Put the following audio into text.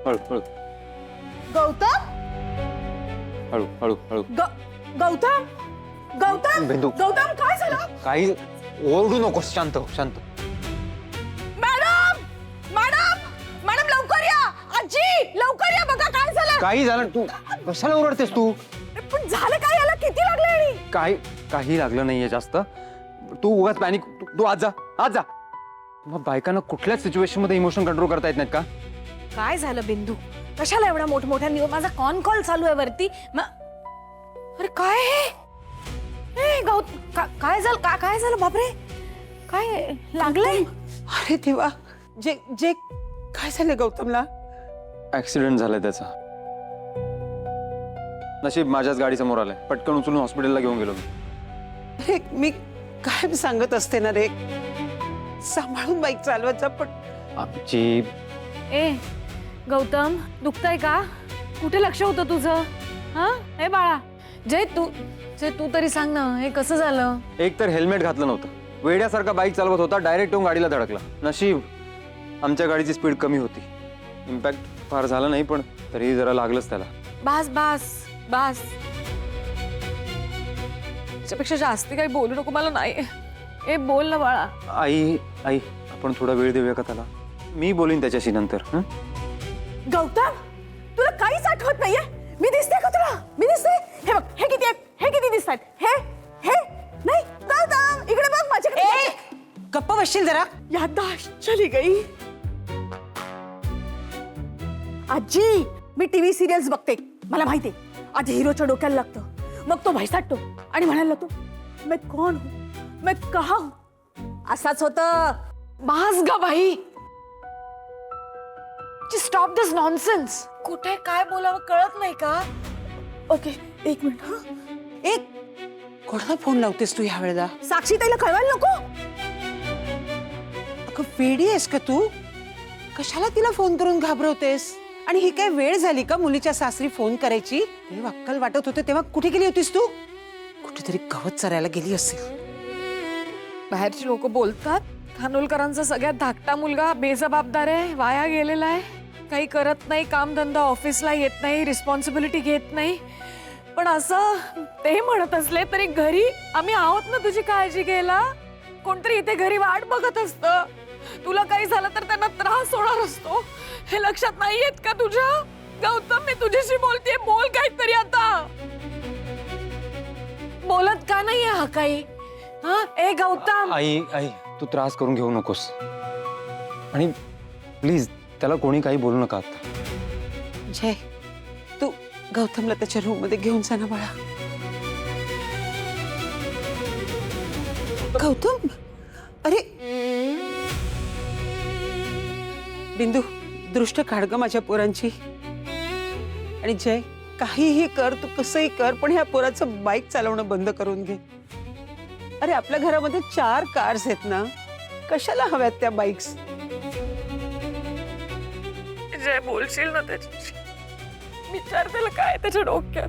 हळू हळू गौतम हळू हळू हळू. गौतम गौतम बिंदू. गौतम काय झालं? काही ओरडू नकोस. शांत हो, शांत. मॅडम मॅडम मॅडम लवकर या. आजी लवकर या, बघा काय झालं. काही झालं? तू कशाला ओरडतेस तू? पण झालं काय? याला किती लागले? आणि काही लागलं नाहीये जास्त. तू उगाच पॅनिक. तू आज जा, आज जा. मग बायकांना कुठल्याच सिच्युएशन मध्ये इमोशन कंट्रोल करता येत नाहीत का? काय झालं बिंदू? कशाला एवढा मोठमोठ्या? माझा कॉल चालू आहे वरती. अरे काय हे काय झालं? काय झालं? बापरे, काय लागलंय? अरे देवा, जे जे काय झालं गौतमला? ऍक्सिडेंट झालाय त्याचा. नशीब माझ्याच गाडी समोर आलाय. पटकन उचलून हॉस्पिटलला घेऊन गेलो मी. अरे मी कायम सांगत असते ना रे, सांभाळून बाईक चालवायचा. पण आमची ए गौतम, दुखतंय का? कुठे लक्ष होतं तुझं? हा हे बाळा, जय तू तरी सांग ना, हे कसं झालं? एक तर हेल्मेट घातलं नव्हतं. वेड्यासारखा बाईक चालवत होता. डायरेक्ट येऊन गाडीला धडकला. नशीब आमच्या गाडीची स्पीड कमी होती. इम्पॅक्ट फार झाला नाही, पण तरी जरा लागलंच त्याला. बास बास बास, त्याच्यापेक्षा जास्ती काही बोलू नको मला. नाही ए बोल ना बाळा. आई आई आपण थोडा वेळ देऊया का त्याला? मी बोलीन त्याच्याशी नंतर. गौतम, तुला काहीच आठवत नाहीये? मी दिसते का तुला? मी दिसते? हे बघ, हे किती आहेत? हे किती दिसतात? हे हे नाही. गौतम इकडे बघ माझ्याकडे. गप्प बसशील जरा? याददाश्त चली गई. आजी, मी टीव्ही सिरियल्स बघते. मला माहिती, आधी हिरोच्या डोक्याला लागतं, मग तो भैसाटतो आणि म्हणायला लागतो, मैं कौन हूं, मैं कहां हूं. असाच होतं. बास गा बाई. स्टॉप दिस नॉनसेन्स. कुठे काय बोलावं कळत नाही का? ओके, एक मिनिट. हा, एक कोणाला फोन लावतेस तू ह्या वेळेला? साक्षी ताईला कळवायला नको? अगं वेडी आहेस का तू? कशाला तिला फोन करून घाबरवतेस? आणि ही काय वेळ झाली का मुलीच्या सासरी फोन करायची? तेव्हा अक्कल वाटत होते तेव्हा कुठे गेली होतीस तू? कुठेतरी गवत चरायला गेली असेल. बाहेरची लोक बोलतात खानोलकरांचा सगळ्यात धाकटा मुलगा बेजबाबदार आहे, वाया गेलेला आहे, काही करत नाही, कामधंदा, ऑफिसला येत नाही, रिस्पॉन्सिबिलिटी घेत नाही. पण असं ते म्हणत असले तरी घरी आम्ही आहोत ना तुझी काळजी घ्यायला. कोणतरी इथे घरी वाट बघत असतं. तुला काही झालं तर त्यांना त्रास होणार असतो. हे लक्षात नाही येत का तुझ्या? गौतम, मी तुझ्याशी बोलतेय, बोल काहीतरी आता. बोलत का नाहीये हा काही? हा ए गौतम. आई आई तू त्रास करून घेऊ नकोस. आणि प्लीज त्याला कोणी काही बोलू नका आता. जय, तू गौतमला त्याच्या रूम मध्ये घेऊन जा ना बाळा. गौतम, अरे बिंदू, दृष्ट काढ ग माझ्या पोरांची. आणि जय, काहीही कर, तू कसंही कर, पण ह्या पोराचं बाईक चालवणं बंद करून घे. अरे आपल्या घरामध्ये 4 कार्स आहेत ना, कशाला हव्यात त्या बाईक्स? जय, बोलशील ना त्याच्याशी? विचार त्याला काय त्याच्या डोक्यात.